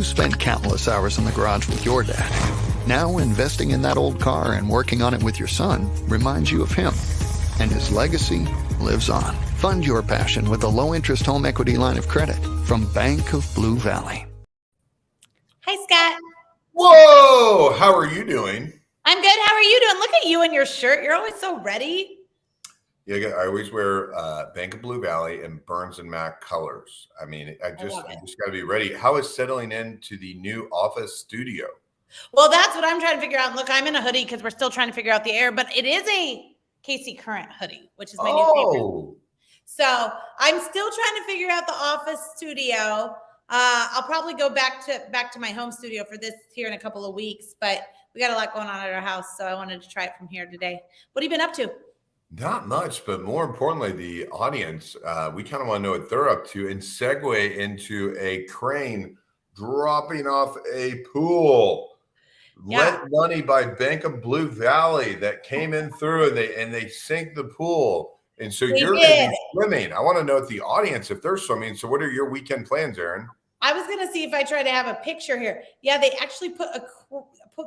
spent countless hours in the garage with your dad. Now investing in that old car and working on it with your son reminds you of him. And his legacy lives on. Fund your passion with a low-interest home equity line of credit from Bank of Blue Valley. Hi, Scott. Whoa! How are you doing? I'm good. How are you doing? Look at you in your shirt. You're always so ready. Yeah, I always wear Bank of Blue Valley and Burns and Mac colors. I mean, I just got to be ready. How is settling into the new office studio? Well, that's what I'm trying to figure out. Look, I'm in a hoodie because we're still trying to figure out the air, but it is a Casey Current hoodie, which is my new favorite. So I'm still trying to figure out the office studio. I'll probably go back to my home studio for this here in a couple of weeks, but we got a lot going on at our house, so I wanted to try it from here today. What have you been up to? Not much, but more importantly, the audience, we kind of want to know what they're up to and segue into a crane dropping off a pool. Yeah. Lent money by Bank of Blue Valley that came in through and they sank the pool. And so you're going to be swimming. I want to know the audience if they're swimming. So what are your weekend plans, Aaron? I was going to see if I try to have a picture here. Yeah, they actually put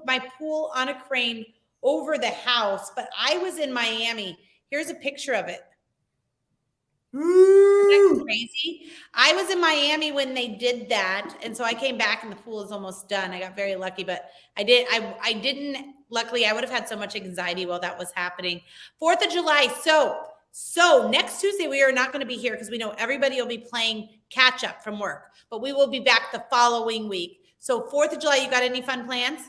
my pool on a crane over the house, but I was in Miami. Here's a picture of it. Isn't that crazy? I was in Miami when they did that, and so I came back and the pool is almost done. I got very lucky, but I didn't. Luckily, I would have had so much anxiety while that was happening. 4th of July. So next Tuesday we are not going to be here because we know everybody will be playing catch up from work, but we will be back the following week. So 4th of July, you got any fun plans?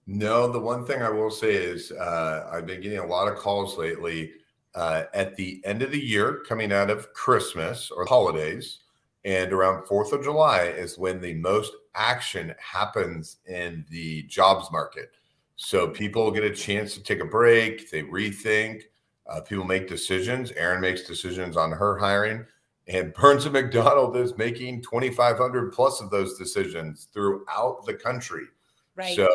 No, the one thing I will say is I've been getting a lot of calls lately at the end of the year, coming out of Christmas or holidays, and around 4th of July is when the most action happens in the jobs market. So people get a chance to take a break, they rethink, people make decisions. Aaron makes decisions on her hiring, and Burns and McDonnell is making 2,500 plus of those decisions throughout the country. Right. So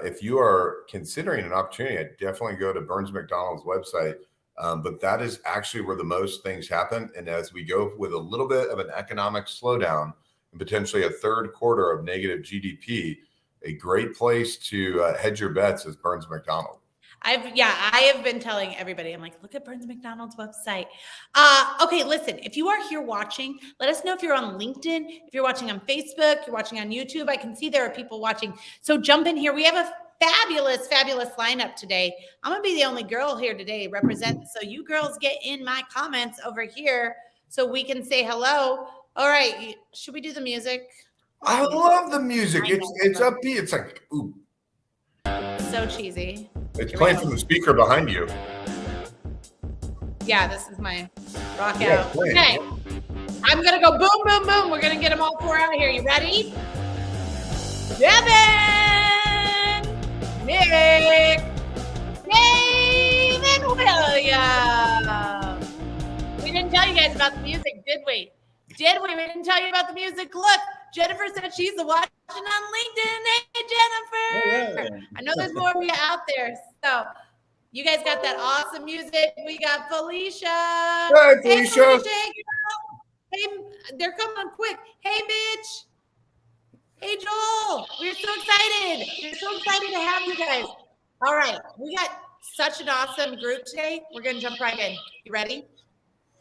if you are considering an opportunity, I'd definitely go to Burns McDonnell's website. But that is actually where the most things happen. And as we go with a little bit of an economic slowdown and potentially a third quarter of negative GDP, a great place to hedge your bets is Burns McDonnell. I have been telling everybody, I'm like, look at Burns McDonnell's website. Okay, listen, if you are here watching, let us know if you're on LinkedIn, if you're watching on Facebook, you're watching on YouTube. I can see there are people watching. So jump in here. We have a fabulous lineup today. I'm going to be the only girl here today representing. So you girls get in my comments over here so we can say hello. All right. Should we do the music? I love the music. It's upbeat. It's like, ooh. So cheesy. It's playing from the speaker behind you. Yeah, this is my rock out. Okay. I'm going to go boom, boom, boom. We're going to get them all four out here. You ready? Devin, Nick, David, William. We didn't tell you guys about the music, did we? We didn't tell you about the music. Look, Jennifer said she's watching on LinkedIn. Hey, Jennifer. I know there's more of you out there. So you guys got that awesome music. We got Felicia. Hi, Felicia. Hey, they're coming quick. Hey, bitch. Hey, Joel. We're so excited. We're so excited to have you guys. All right. We got such an awesome group today. We're going to jump right in. You ready?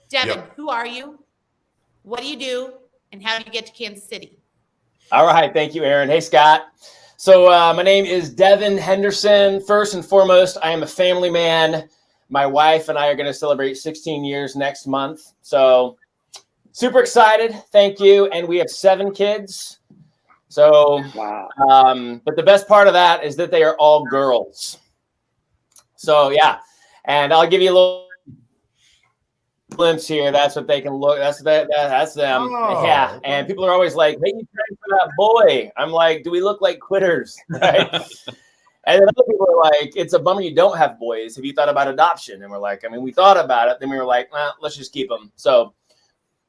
Devin, Who are you? What do you do? And how do you get to Kansas City? All right. Thank you, Aaron. Hey, Scott. So my name is Devin Henderson. First and foremost, I am a family man. My wife and I are going to celebrate 16 years next month. So super excited. Thank you. And we have 7 kids. So, wow. But the best part of that is that they are all girls. So, yeah. And I'll give you a little glimpse here. That's what they can look. That's them. Oh, yeah. And people are always like, "Hey, you praying for that boy?" I'm like, "Do we look like quitters?" Right? And then other people are like, "It's a bummer you don't have boys. Have you thought about adoption?" And we're like, we thought about it. Then we were like, let's just keep them. So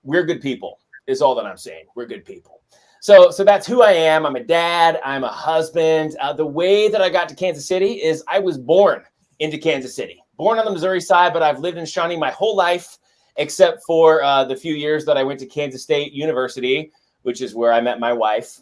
we're good people is all that I'm saying. We're good people. So that's who I am. I'm a dad. I'm a husband. The way that I got to Kansas City is I was born into Kansas City. Born on the Missouri side, but I've lived in Shawnee my whole life, except for the few years that I went to Kansas State University, which is where I met my wife.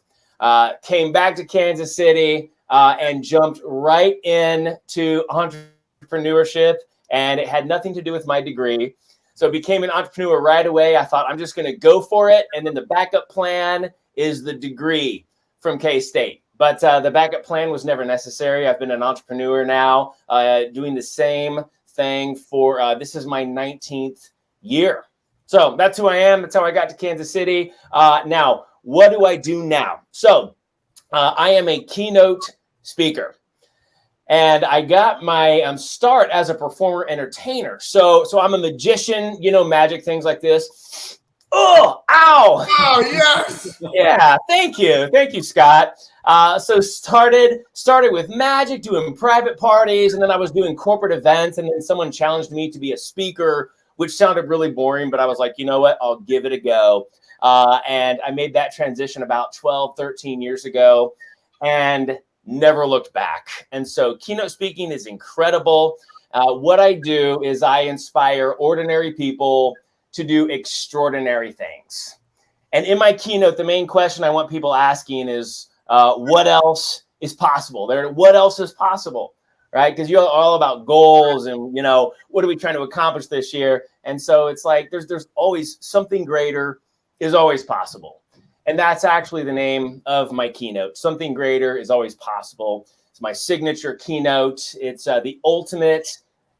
came back to Kansas City and jumped right into entrepreneurship, and it had nothing to do with my degree. So became an entrepreneur right away. I thought I'm just going to go for it. And then the backup plan is the degree from K-State. But the backup plan was never necessary. I've been an entrepreneur now, doing the same thing for, this is my 19th year. So that's who I am. That's how I got to Kansas City. Now, what do I do now? So I am a keynote speaker. And I got my start as a performer entertainer. So I'm a magician, magic, things like this. Oh, ow. Oh, yes. Yeah, thank you. Thank you, Scott. So started with magic, doing private parties, and then I was doing corporate events, and then someone challenged me to be a speaker, which sounded really boring, but I was like, you know what? I'll give it a go. And I made that transition about 12, 13 years ago, and never looked back. And so keynote speaking is incredible. What I do is I inspire ordinary people to do extraordinary things. And in my keynote, the main question I want people asking is, what else is possible? What else is possible, right? Because you're all about goals and, what are we trying to accomplish this year? And so it's like, there's always something greater is always possible. And that's actually the name of my keynote. Something greater is always possible. It's my signature keynote. It's the ultimate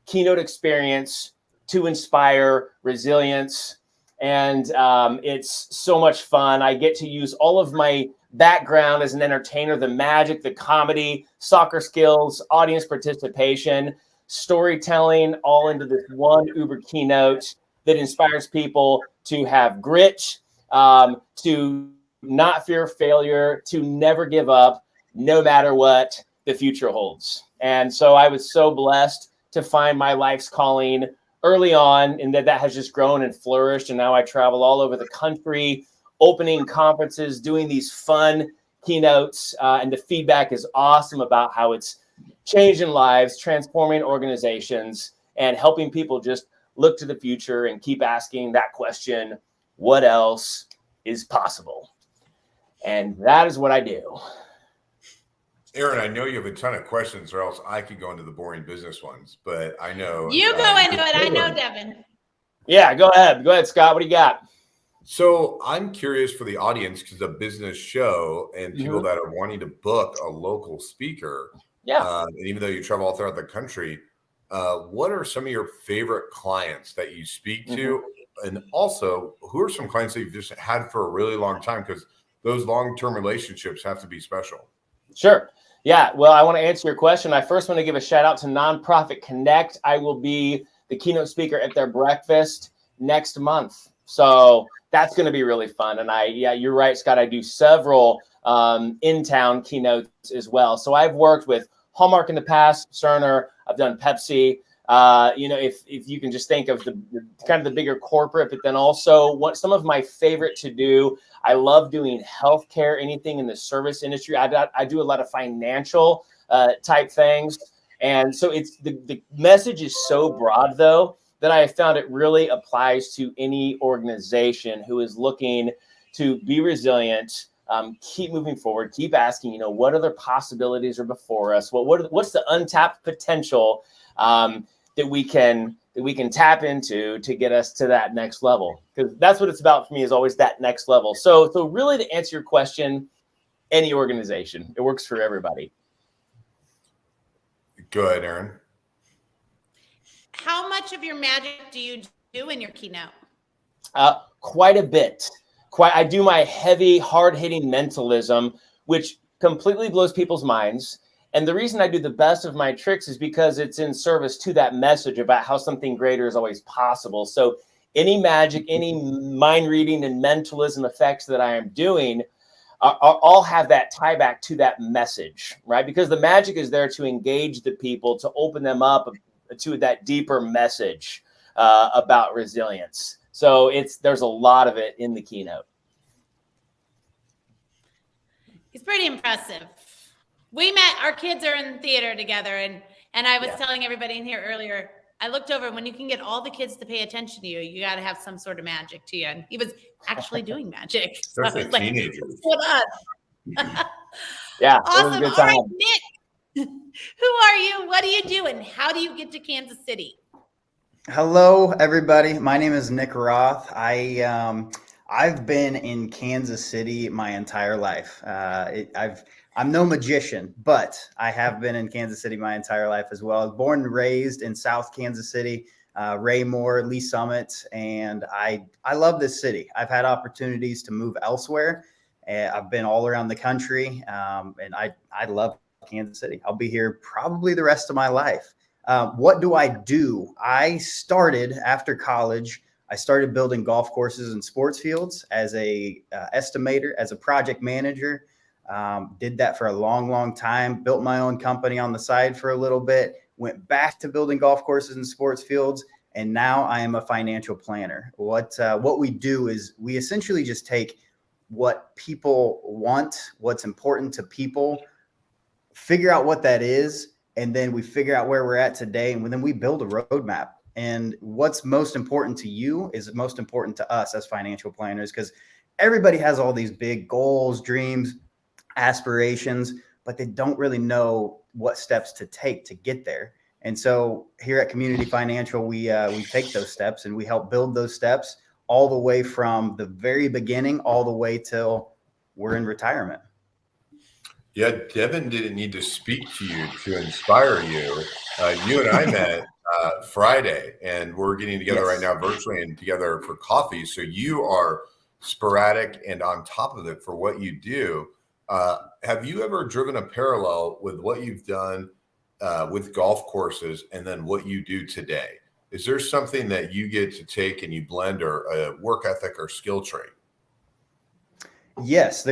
keynote experience to inspire resilience. And it's so much fun. I get to use all of my background as an entertainer, the magic, the comedy, soccer skills, audience participation, storytelling, all into this one Uber keynote that inspires people to have grit, to not fear failure, to never give up, no matter what the future holds. And so I was so blessed to find my life's calling early on, and that has just grown and flourished. And now I travel all over the country, opening conferences, doing these fun keynotes. And the feedback is awesome about how it's changing lives, transforming organizations, and helping people just look to the future and keep asking that question, what else is possible? And that is what I do. Aaron, I know you have a ton of questions, or else I could go into the boring business ones, but I know You go into it. I know, Devin. Yeah, go ahead. Go ahead, Scott. What do you got? So I'm curious for the audience, because it's a business show and people that are wanting to book a local speaker. Yeah. And even though you travel all throughout the country, what are some of your favorite clients that you speak to? And also, who are some clients that you've just had for a really long time? Because those long-term relationships have to be special. Sure. Yeah. Well, I want to answer your question. I first want to give a shout out to Nonprofit Connect. I will be the keynote speaker at their breakfast next month. So that's going to be really fun. And you're right, Scott. I do several in-town keynotes as well. So I've worked with Hallmark in the past, Cerner. I've done Pepsi. If you can just think of the kind of the bigger corporate, but then also what some of my favorite to do. I love doing healthcare, anything in the service industry. I do a lot of financial type things. And so it's the message is so broad, though, that I have found it really applies to any organization who is looking to be resilient, keep moving forward, keep asking, what other possibilities are before us? What's the untapped potential that we can tap into to get us to that next level? Because that's what it's about for me, is always that next level. So really, to answer your question, any organization, it works for everybody. Go ahead, Aaron. How much of your magic do you do in your keynote? Quite a bit. I do my heavy, hard-hitting mentalism, which completely blows people's minds. And the reason I do the best of my tricks is because it's in service to that message about how something greater is always possible. So any magic, any mind reading and mentalism effects that I am doing all have that tie back to that message, right? Because the magic is there to engage the people, to open them up to that deeper message about resilience. So there's a lot of it in the keynote. It's pretty impressive. We met, our kids are in theater together, and I was telling everybody in here earlier, I looked over, when you can get all the kids to pay attention to you, you got to have some sort of magic to you. And he was actually doing magic. So Especially teenagers. What up? Yeah, it was a Awesome. good All time. right, Nick, who are you? What do you do? And how do you get to Kansas City? Hello, everybody. My name is Nick Roth. I've been in Kansas City my entire life. I'm no magician, but I have been in Kansas City my entire life as well. I was born and raised in South Kansas City, Raymore, Lee Summit, and I love this city. I've had opportunities to move elsewhere. I've been all around the country, and I love Kansas City. I'll be here probably the rest of my life. What do I do? I started after college. I started building golf courses and sports fields as a estimator, as a project manager. Did that for a long, long time. Built my own company on the side for a little bit. Went back to building golf courses and sports fields, and now I am a financial planner. What we do is we essentially just take what people want, what's important to people, figure out what that is, and then we figure out where we're at today, and then we build a roadmap. And what's most important to you is most important to us as financial planners, because everybody has all these big goals, dreams, aspirations, but they don't really know what steps to take to get there. And so here at Community Financial, we take those steps and we help build those steps all the way from the very beginning all the way till we're in retirement. Yeah, Devin didn't need to speak to you to inspire you. You and I met Friday, and we're getting together right now virtually and together for coffee. So you are sporadic and on top of it for what you do. Have you ever driven a parallel with what you've done with golf courses and then what you do today? Is there something that you get to take and you blend, or a work ethic or skill trait? Yes,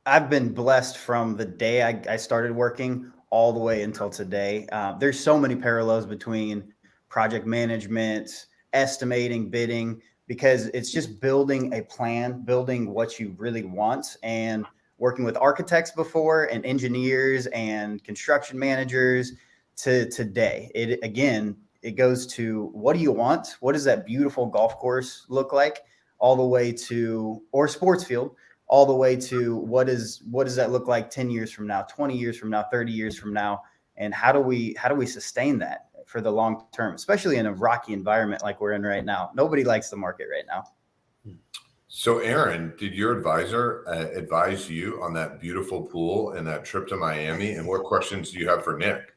I've been blessed from the day I started working all the way until today. There's so many parallels between project management, estimating, bidding, because it's just building a plan, building what you really want, and working with architects before and engineers and construction managers to today. It goes to, what do you want? What does that beautiful golf course look like? All the way to, or sports field, all the way to what does that look like 10 years from now, 20 years from now, 30 years from now? And how do we sustain that for the long term, especially in a rocky environment like we're in right now? Nobody likes the market right now. So Aaron, did your advisor advise you on that beautiful pool and that trip to Miami? And what questions do you have for Nick?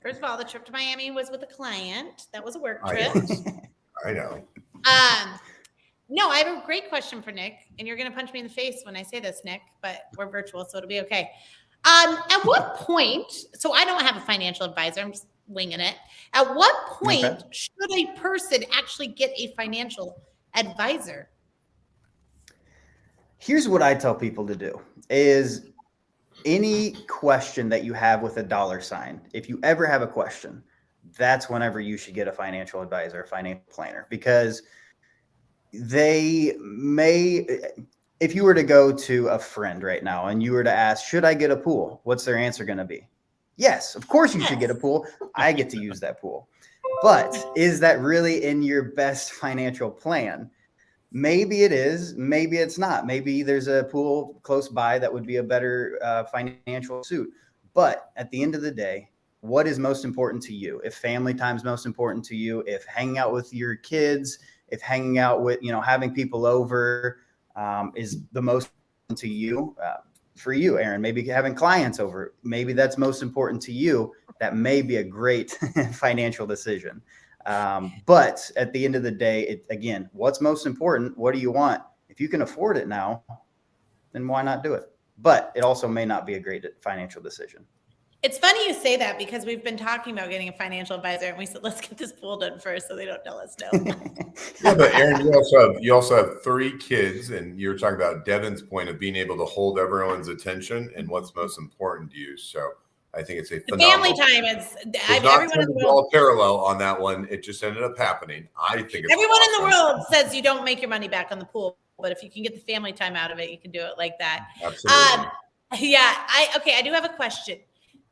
First of all, the trip to Miami was with a client. That was a work trip. I know. No, I have a great question for Nick, and you're going to punch me in the face when I say this, Nick, but we're virtual, so it'll be okay. At what point, so I don't have a financial advisor, I'm just winging it. At what point should a person actually get a financial advisor? Here's what I tell people to do is any question that you have with a dollar sign, if you ever have a question, that's whenever you should get a financial advisor, a financial planner, because they may, if you were to go to a friend right now and you were to ask, should I get a pool? What's their answer going to be? Yes, of course you should get a pool. I get to use that pool. But is that really in your best financial plan? Maybe it is, maybe it's not. Maybe there's a pool close by that would be a better financial suit. But at the end of the day, what is most important to you? If family time is most important to you, if hanging out with your kids, if hanging out with, having people over is the most important to you, for you, Aaron, maybe having clients over, maybe that's most important to you. That may be a great financial decision. But at the end of the day, again, what's most important? What do you want? If you can afford it now, then why not do it? But it also may not be a great financial decision. It's funny you say that, because we've been talking about getting a financial advisor, and we said, let's get this pool done first so they don't tell us no. Yeah, but Aaron, you also have 3 kids, and you're talking about Devin's point of being able to hold everyone's attention and what's most important to you. So I think it's a phenomenal family time. Everyone in the world parallel on that one. It just ended up happening. I think it's everyone awesome. in the world says you don't make your money back on the pool, but if you can get the family time out of it, you can do it like that. Absolutely. I do have a question.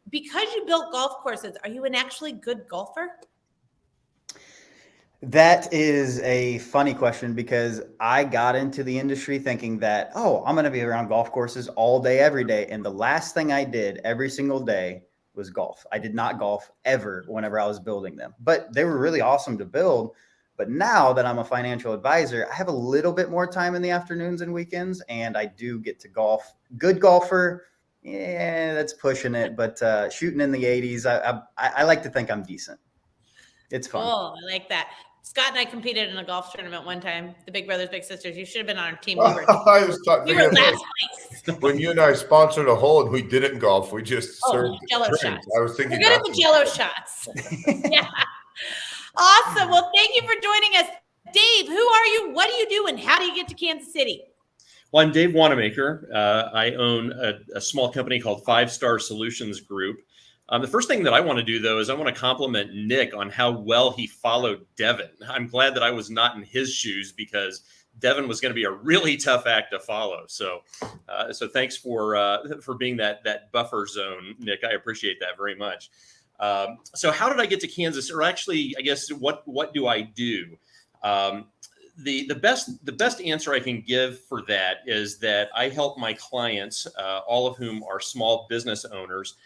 Because you built golf courses, are you an actually good golfer? That is a funny question because I got into the industry thinking that, oh, I'm going to be around golf courses all day, every day. And the last thing I did every single day was golf. I did not golf ever whenever I was building them, but they were really awesome to build. But now that I'm a financial advisor, I have a little bit more time in the afternoons and weekends, and I do get to golf. Good golfer. Yeah, that's pushing it, but shooting in the 80s, I like to think I'm decent. It's fun. Cool. I like that. Scott and I competed in a golf tournament one time. The Big Brothers, Big Sisters. You should have been on our team. You were, I was you were last place. when you and I sponsored a hole and we didn't golf, we just served Jello drinks. shots. I was thinking We're good at the Jello shots. Yeah. Awesome. Well, thank you for joining us. Dave, who are you? What do you do? And how do you get to Kansas City? Well, I'm Dave Wanamaker. I own a small company called 5 Star Solutions Group. The first thing that I want to do, though, is I want to compliment Nick on how well he followed Devin. I'm glad that I was not in his shoes because Devin was going to be a really tough act to follow. So thanks for being that buffer zone, Nick. I appreciate that very much. So how did I get to Kansas? Or actually, I guess what do I do? The best answer I can give for that is that I help my clients, all of whom are small business owners,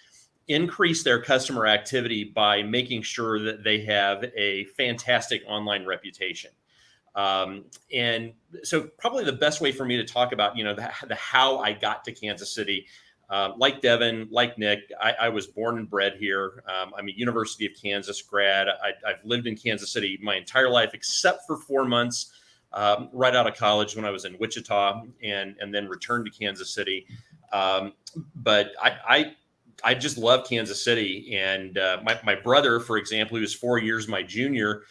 increase their customer activity by making sure that they have a fantastic online reputation. And so probably the best way for me to talk about, the how I got to Kansas City, like Devin, like Nick, I was born and bred here. I'm a University of Kansas grad. I've lived in Kansas City my entire life, except for 4 months right out of college when I was in Wichita and then returned to Kansas City. But I just love Kansas City. And my brother, for example, who was 4 years my junior,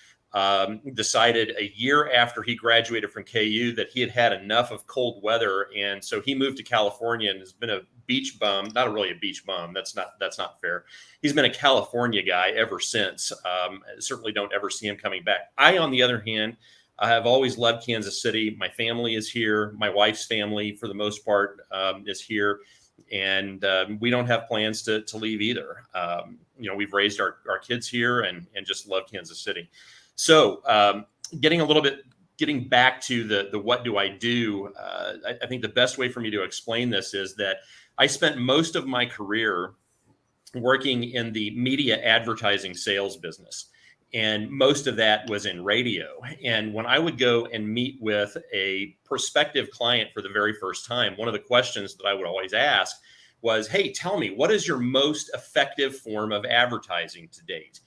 decided a year after he graduated from KU that he had had enough of cold weather. And so he moved to California and has been a beach bum, not really a beach bum. That's not fair. He's been a California guy ever since. Certainly don't ever see him coming back. I, on the other hand, I have always loved Kansas City. My family is here. My wife's family, for the most part, is here. And we don't have plans to leave either. We've raised our kids here and just love Kansas City. So getting back to the what do I do? I think the best way for me to explain this is that I spent most of my career working in the media advertising sales business. And most of that was in radio. And when I would go and meet with a prospective client for the very first time, one of the questions that I would always ask was, hey, tell me, what is your most effective form of advertising to date?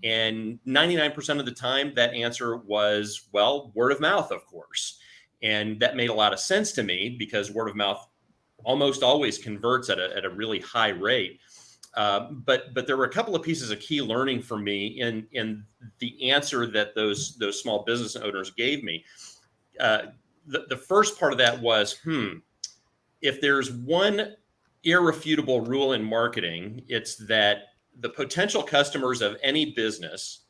And 99% of the time, that answer was, well, word of mouth, of course. And that made a lot of sense to me because word of mouth almost always converts at a really high rate. But there were a couple of pieces of key learning for me in the answer that those small business owners gave me. The first part of that was, if there's one irrefutable rule in marketing, it's that the potential customers of any business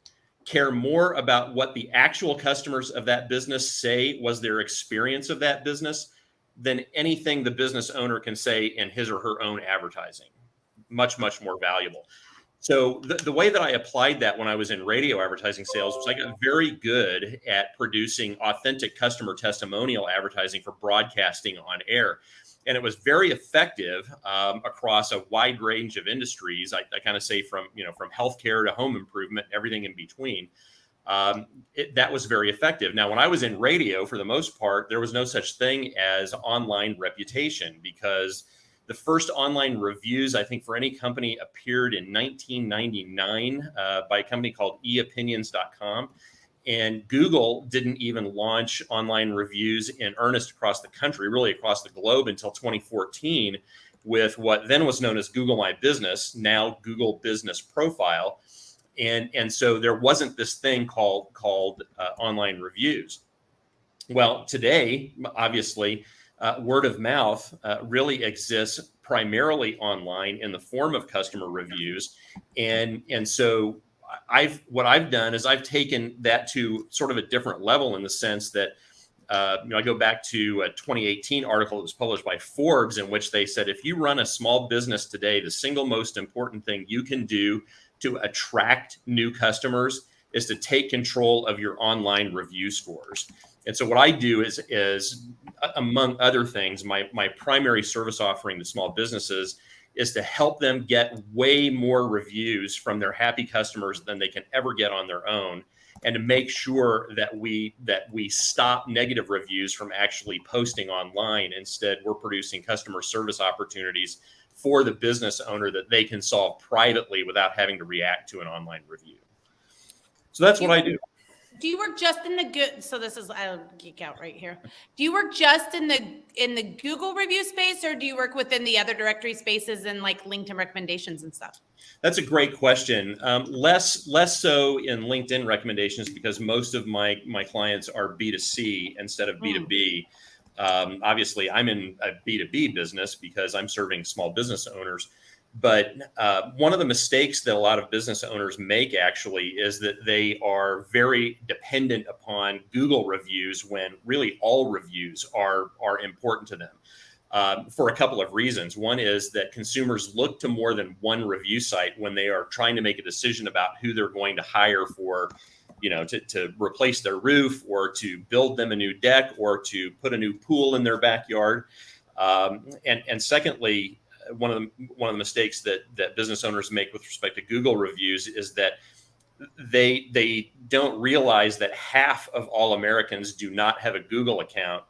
care more about what the actual customers of that business say was their experience of that business than anything the business owner can say in his or her own advertising. Much, much more valuable. So the way that I applied that when I was in radio advertising sales was I got very good at producing authentic customer testimonial advertising for broadcasting on air. And it was very effective across a wide range of industries. I kind of say from healthcare to home improvement, everything in between. That was very effective. Now, when I was in radio, for the most part, there was no such thing as online reputation because the first online reviews, I think, for any company appeared in 1999 by a company called eopinions.com. And Google didn't even launch online reviews in earnest across the country, really across the globe, until 2014 with what then was known as Google My Business, now Google Business Profile. And so there wasn't this thing called online reviews. Well, today, obviously, word of mouth really exists primarily online in the form of customer reviews. And so what I've done is I've taken that to sort of a different level in the sense that, I go back to a 2018 article that was published by Forbes in which they said, if you run a small business today, the single most important thing you can do to attract new customers is to take control of your online review scores. And so what I do is among other things, my primary service offering to small businesses is to help them get way more reviews from their happy customers than they can ever get on their own, and to make sure that we stop negative reviews from actually posting online. Instead, we're producing customer service opportunities for the business owner that they can solve privately without having to react to an online review. So that's what I do. Do you work just in the good? So this is, I'll geek out right here. Do you work just in the Google review space, or do you work within the other directory spaces and like LinkedIn recommendations and stuff? That's a great question. Less so in LinkedIn recommendations, because most of my clients are B2C instead of B2B. Obviously, I'm in a B2B business because I'm serving small business owners. But one of the mistakes that a lot of business owners make actually is that they are very dependent upon Google reviews, when really all reviews are important to them for a couple of reasons. One is that consumers look to more than one review site when they are trying to make a decision about who they're going to hire for, to replace their roof, or to build them a new deck, or to put a new pool in their backyard. And secondly, one of the mistakes that business owners make with respect to Google reviews is that they don't realize that half of all Americans do not have a Google account,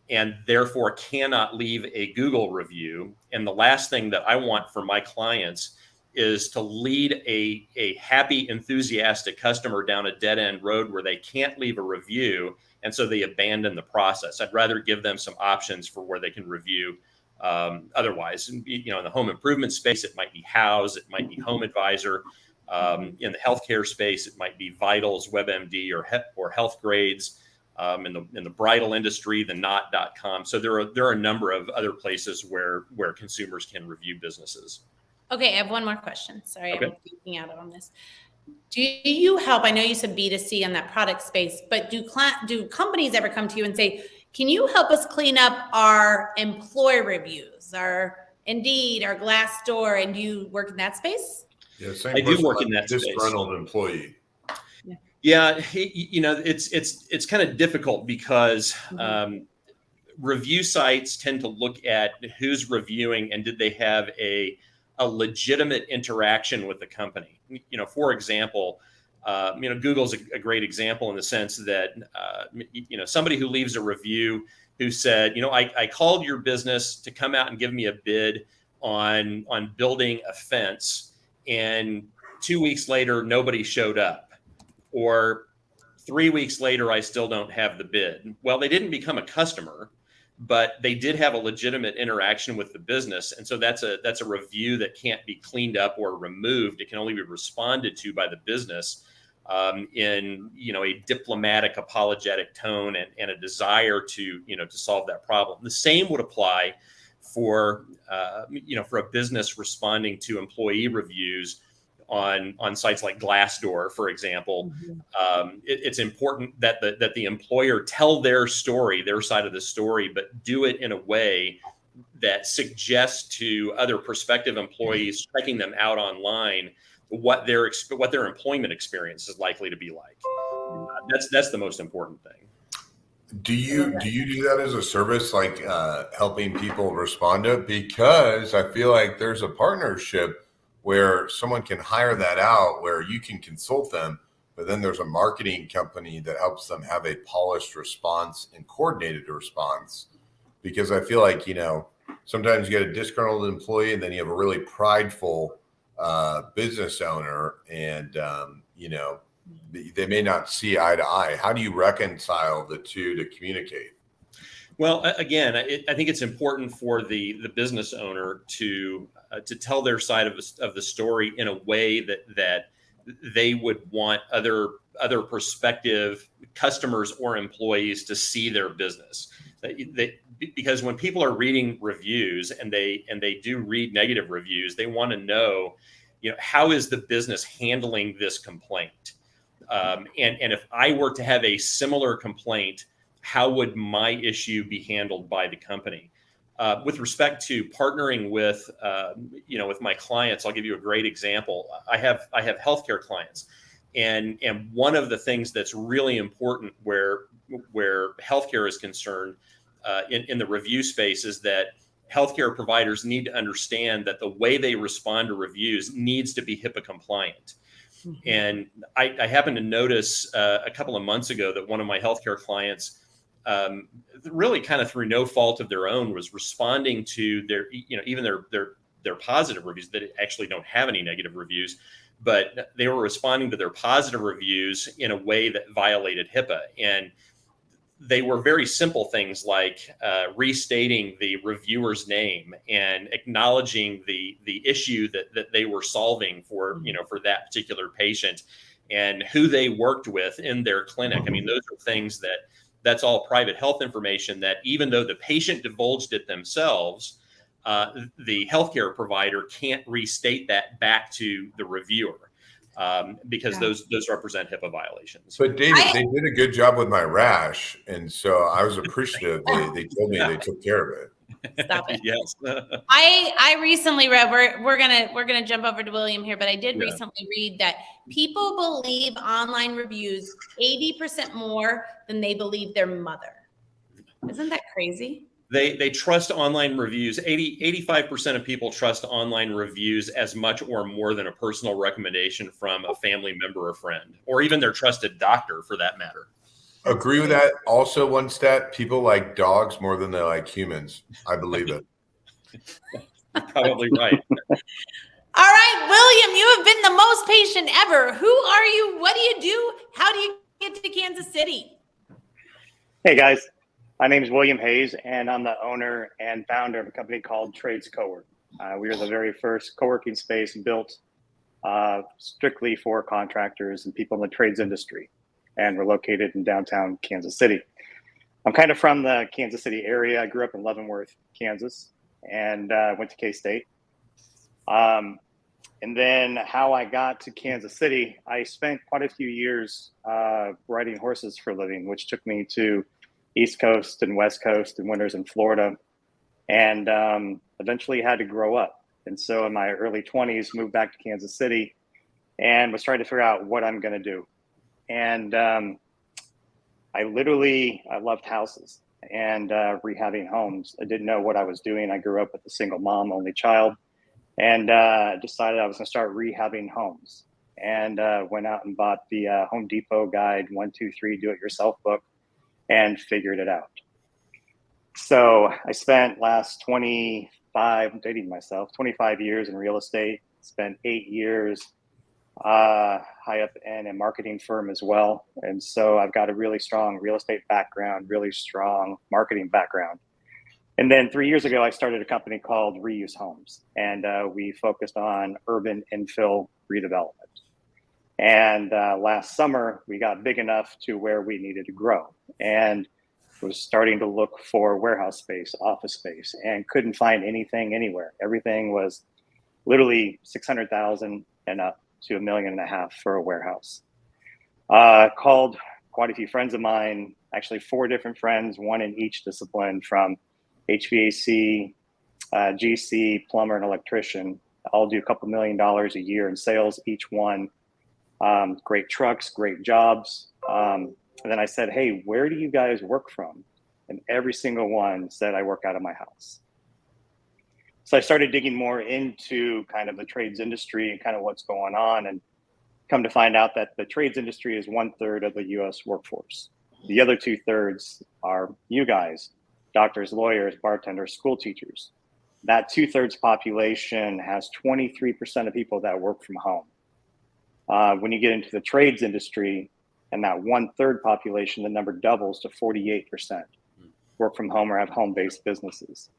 and therefore cannot leave a Google review. And the last thing that I want for my clients is to lead a happy, enthusiastic customer down a dead end road where they can't leave a review, and so they abandon the process. I'd rather give them some options for where they can review. Otherwise, in the home improvement space, it might be House, it might be Home Advisor. In the healthcare space, it might be Vitals, WebMD, or Health Grades. In the bridal industry, the Knot.com. So there are a number of other places where consumers can review businesses. Okay, I have one more question. Sorry, Okay. I'm geeking out on this. Do you help? I know you said B2C on that product space, but do companies ever come to you and say, can you help us clean up our employee reviews, our Indeed, our Glassdoor, and do you work in that space? Yeah, same I do question work about in that space. Disgruntled employee. Yeah, it's kind of difficult because review sites tend to look at who's reviewing and did they have a legitimate interaction with the company. For example, Google's a great example in the sense that somebody who leaves a review who said, I called your business to come out and give me a bid on building a fence, and 2 weeks later nobody showed up. Or 3 weeks later, I still don't have the bid. Well, they didn't become a customer, but they did have a legitimate interaction with the business. And so that's a review that can't be cleaned up or removed. It can only be responded to by the business in a diplomatic, apologetic tone and a desire to solve that problem. The same would apply for a business responding to employee reviews on sites like Glassdoor, for example. It's important that the employer tell their story, their side of the story, but do it in a way that suggests to other prospective employees checking them out online what their employment experience is likely to be like. That's the most important thing. Do you do that as a service, like helping people respond to it? Because I feel like there's a partnership where someone can hire that out, where you can consult them, but then there's a marketing company that helps them have a polished response and coordinated response. Because I feel like, sometimes you get a disgruntled employee and then you have a really prideful business owner, and, they may not see eye to eye. How do you reconcile the two to communicate? Well, again, I think it's important for the business owner to tell their side of the story in a way that they would want other prospective customers or employees to see their business. Because when people are reading reviews and they do read negative reviews, they want to know, how is the business handling this complaint? And if I were to have a similar complaint, how would my issue be handled by the company? With respect to partnering with my clients, I'll give you a great example. I have healthcare clients, And one of the things that's really important where healthcare is concerned in the review space is that healthcare providers need to understand that the way they respond to reviews needs to be HIPAA compliant. And I happened to notice a couple of months ago that one of my healthcare clients, really kind of through no fault of their own, was responding to their, even their positive reviews. That actually don't have any negative reviews, but they were responding to their positive reviews in a way that violated HIPAA. And they were very simple things like restating the reviewer's name and acknowledging the issue that they were solving for that particular patient and who they worked with in their clinic. I mean, those are things that's all private health information that, even though the patient divulged it themselves, the healthcare provider can't restate that back to the reviewer. Because those represent HIPAA violations. But David, they did a good job with my rash, and so I was appreciative. They told me they took care of it. Stop it. Yes. I recently read, we're gonna jump over to William here, but I did recently read that people believe online reviews 80% more than they believe their mother. Isn't that crazy? They trust online reviews. 85% of people trust online reviews as much or more than a personal recommendation from a family member or friend, or even their trusted doctor for that matter. Agree with that. Also, one stat, people like dogs more than they like humans. I believe it. Probably right. All right, William, you have been the most patient ever. Who are you? What do you do? How do you get to Kansas City? Hey, guys. My name is William Hayes, and I'm the owner and founder of a company called CoWork. We are the very first co-working space built strictly for contractors and people in the trades industry. And we're located in downtown Kansas City. I'm kind of from the Kansas City area. I grew up in Leavenworth, Kansas, and went to K-State. And then how I got to Kansas City, I spent quite a few years riding horses for a living, which took me to East Coast and West Coast and winters in Florida, and eventually had to grow up. And so in my early 20s, moved back to Kansas City and was trying to figure out what I'm going to do. And I loved houses and rehabbing homes. I didn't know what I was doing. I grew up with a single mom, only child, and decided I was going to start rehabbing homes. And went out and bought the Home Depot guide, 1, 2, 3, do it yourself book, and figured it out. So I spent last 25 years in real estate, spent 8 years high up in a marketing firm as well. And so I've got a really strong real estate background, really strong marketing background. And then 3 years ago, I started a company called ReuseHomes, and we focused on urban infill redevelopment. And last summer, we got big enough to where we needed to grow and was starting to look for warehouse space, office space, and couldn't find anything anywhere. Everything was literally $600,000 and up to $1.5 million for a warehouse. Called quite a few friends of mine, actually 4 different friends, one in each discipline, from HVAC, GC, plumber, and electrician. All do a couple $1 million a year in sales, each one. Great trucks, great jobs. And then I said, hey, where do you guys work from? And every single one said, I work out of my house. So I started digging more into kind of the trades industry and kind of what's going on, and come to find out that the trades industry is 1/3 of the US workforce. The other 2/3 are you guys, doctors, lawyers, bartenders, school teachers. That 2/3 population has 23% of people that work from home. When you get into the trades industry and that 1/3 population, the number doubles to 48% work from home or have home-based businesses.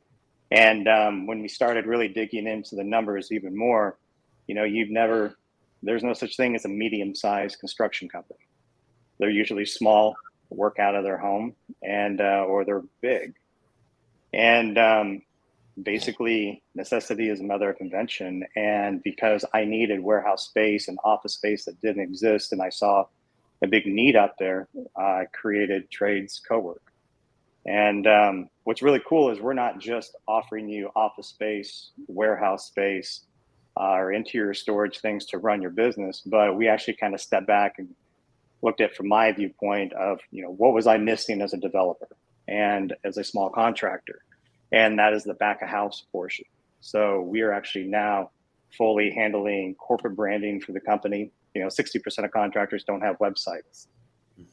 And when we started really digging into the numbers even more, there's no such thing as a medium-sized construction company. They're usually small, work out of their home, and or they're big. And basically, necessity is the mother of invention. And because I needed warehouse space and office space that didn't exist, and I saw a big need out there, I created Trades CoWork. And what's really cool is we're not just offering you office space, warehouse space, or interior storage things to run your business. But we actually kind of stepped back and looked at from my viewpoint of, what was I missing as a developer and as a small contractor? And that is the back of house portion. So we are actually now fully handling corporate branding for the company. 60% of contractors don't have websites.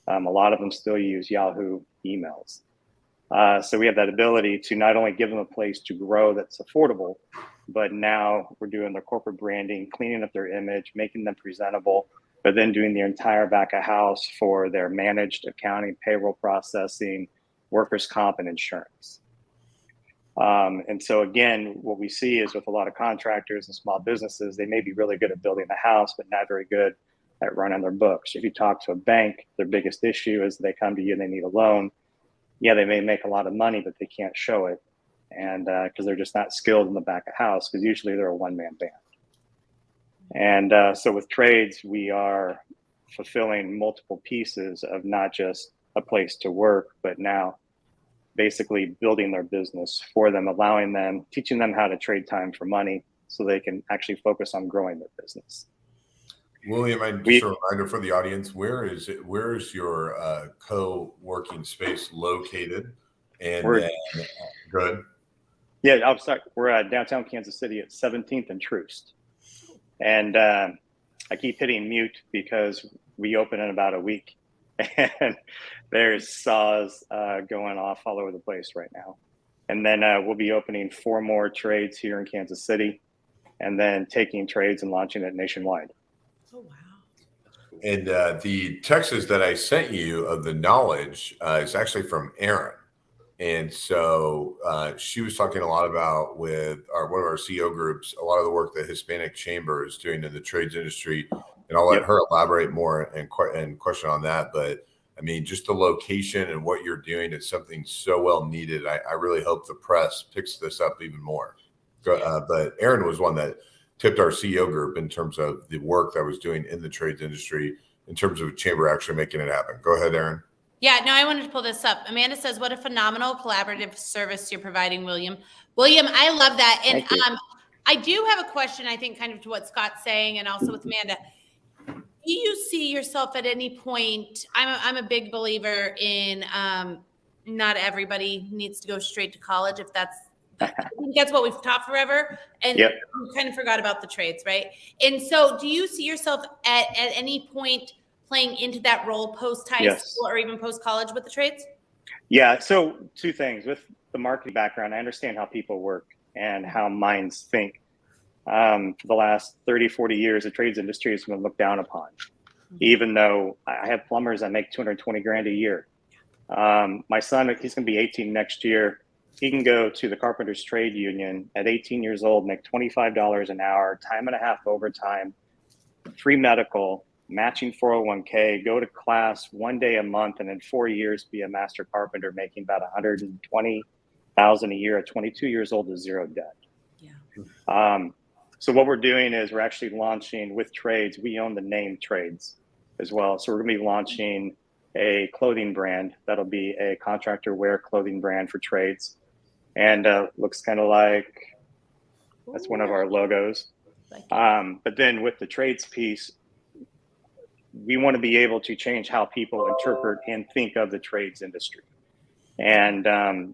A lot of them still use Yahoo emails. So we have that ability to not only give them a place to grow that's affordable, but now we're doing their corporate branding, cleaning up their image, making them presentable, but then doing the entire back of house for their managed accounting, payroll processing, workers' comp, and insurance. And so again, what we see is with a lot of contractors and small businesses, they may be really good at building the house, but not very good at running their books. If you talk to a bank, their biggest issue is they come to you and they need a loan. Yeah, they may make a lot of money, but they can't show it. And because they're just not skilled in the back of house, because usually they're a one-man band. And so with trades, we are fulfilling multiple pieces of not just a place to work, but now basically building their business for them, allowing them, teaching them how to trade time for money so they can actually focus on growing their business. William, just a reminder for the audience, where is your co-working space located? And good. Yeah, I'm sorry. We're at downtown Kansas City at 17th and Troost. And I keep hitting mute because we open in about a week. And there's saws going off all over the place right now. And then we'll be opening 4 more trades here in Kansas City, and then taking trades and launching it nationwide. Oh, wow. And the texts that I sent you of the knowledge is actually from Erin. And so she was talking a lot about with one of our CEO groups, a lot of the work that Hispanic Chamber is doing in the trades industry. And I'll let her elaborate more and question on that. But I mean, just the location and what you're doing is something so well needed. I really hope the press picks this up even more. But Erin was one that tipped our CEO group in terms of the work that I was doing in the trades industry, in terms of Chamber actually making it happen. Go ahead, Erin. Yeah, no, I wanted to pull this up. Amanda says, what a phenomenal collaborative service you're providing, William. William, I love that. And I do have a question, I think, kind of to what Scott's saying, and also with Amanda. Do you see yourself at any point? I'm a big believer in not everybody needs to go straight to college. If I think that's what we've taught forever, and we kind of forgot about the trades, right? And so, do you see yourself at any point playing into that role post high school or even post college with the trades? Yeah. So 2 things. With the marketing background, I understand how people work and how minds think. For the last 30, 40 years, the trades industry has been looked down upon, even though I have plumbers that make $220,000 a year. My son, he's going to be 18 next year. He can go to the Carpenters Trade Union at 18 years old, make $25 an hour, time and a half overtime, free medical, matching 401k, go to class 1 day a month, and in 4 years be a master carpenter making about $120,000 a year at 22 years old with 0 debt. Yeah. So what we're doing is we're actually launching with trades. We own the name Trades as well. So we're going to be launching a clothing brand that'll be a contractor wear clothing brand for trades, and looks kind of like that's one of our logos. But then with the trades piece, we want to be able to change how people interpret and think of the trades industry. And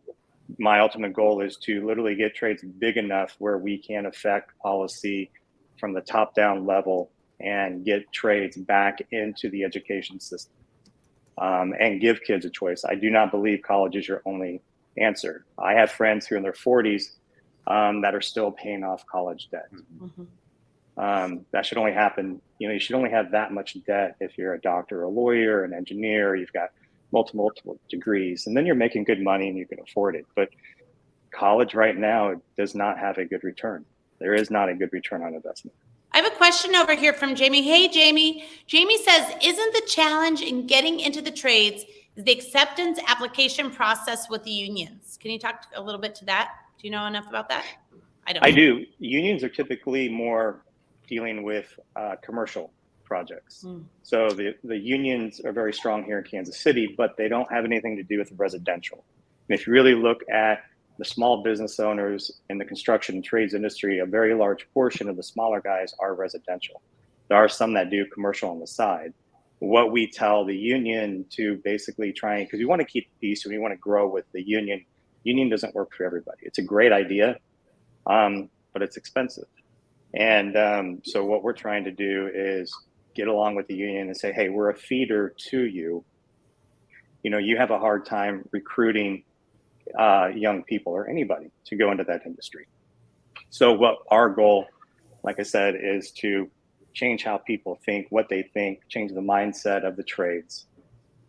my ultimate goal is to literally get trades big enough where we can affect policy from the top down level and get trades back into the education system, and give kids a choice. I do not believe college is your only answer. I have friends who are in their 40s that are still paying off college debt. That should only happen. You should only have that much debt if you're a doctor, a lawyer, an engineer, you've got multiple degrees, and then you're making good money and you can afford it. But college right now does not have a good return. There is not a good return on investment. I have a question over here from Jamie. Hey, Jamie. Jamie says, isn't the challenge in getting into the trades the acceptance application process with the unions? Can you talk a little bit to that? Do you know enough about that? I do. Unions are typically more dealing with commercial projects. So the unions are very strong here in Kansas City, but they don't have anything to do with residential. And if you really look at the small business owners in the construction and trades industry, a very large portion of the smaller guys are residential. There are some that do commercial on the side. What we tell the union to basically try, because we want to keep peace and we want to grow with the union. Union doesn't work for everybody. It's a great idea, but it's expensive. And so what we're trying to do is get along with the union and say, hey, we're a feeder to you. You know, you have a hard time recruiting young people or anybody to go into that industry. So what our goal, like I said, is to change how people think, what they think, change the mindset of the trades,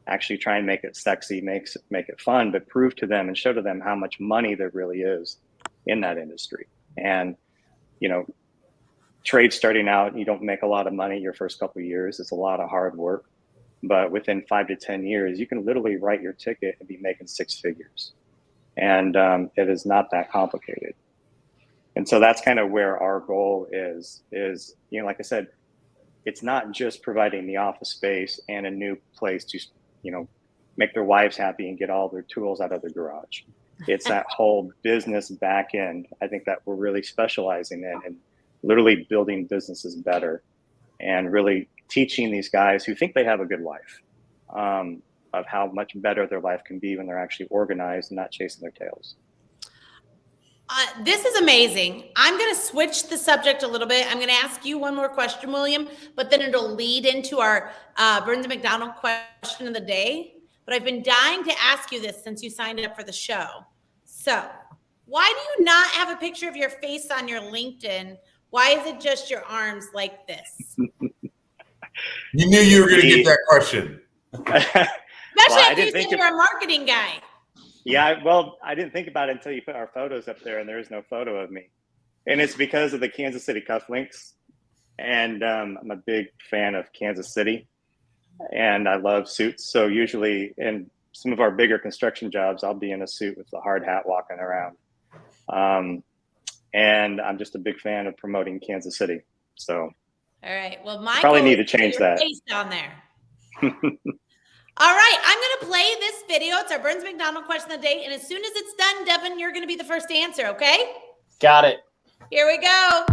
actually try and make it sexy, make it fun, but prove to them and show to them how much money there really is in that industry. And, you know, trade starting out, you don't make a lot of money your first couple of years. It's a lot of hard work, but within 5 to 10 years, you can literally write your ticket and be making 6 figures. And it is not that complicated. And so that's kind of where our goal is, you know, like I said, it's not just providing the office space and a new place to, you know, make their wives happy and get all their tools out of their garage. It's that whole business back end. I think that we're really specializing in and literally building businesses better and really teaching these guys who think they have a good life of how much better their life can be when they're actually organized and not chasing their tails. This is amazing. I'm going to switch the subject a little bit. I'm going to ask you one more question, William, but then it'll lead into our Burns & McDonnell question of the day. But I've been dying to ask you this since you signed up for the show. So why do you not have a picture of your face on your LinkedIn? Why is it just your arms like this? You knew you were going to get that question. Especially after you said you're a marketing guy. Yeah, well, I didn't think about it until you put our photos up there, and there is no photo of me. And it's because of the Kansas City cufflinks. And I'm a big fan of Kansas City, and I love suits. So usually in some of our bigger construction jobs, I'll be in a suit with the hard hat walking around. And I'm just a big fan of promoting Kansas City. So all right, well, my probably need to change that. Face down there. All right, I'm going to play this video. It's our Burns McDonnell question of the day. And as soon as it's done, Devin, you're going to be the first to answer, okay? Got it. Here we go.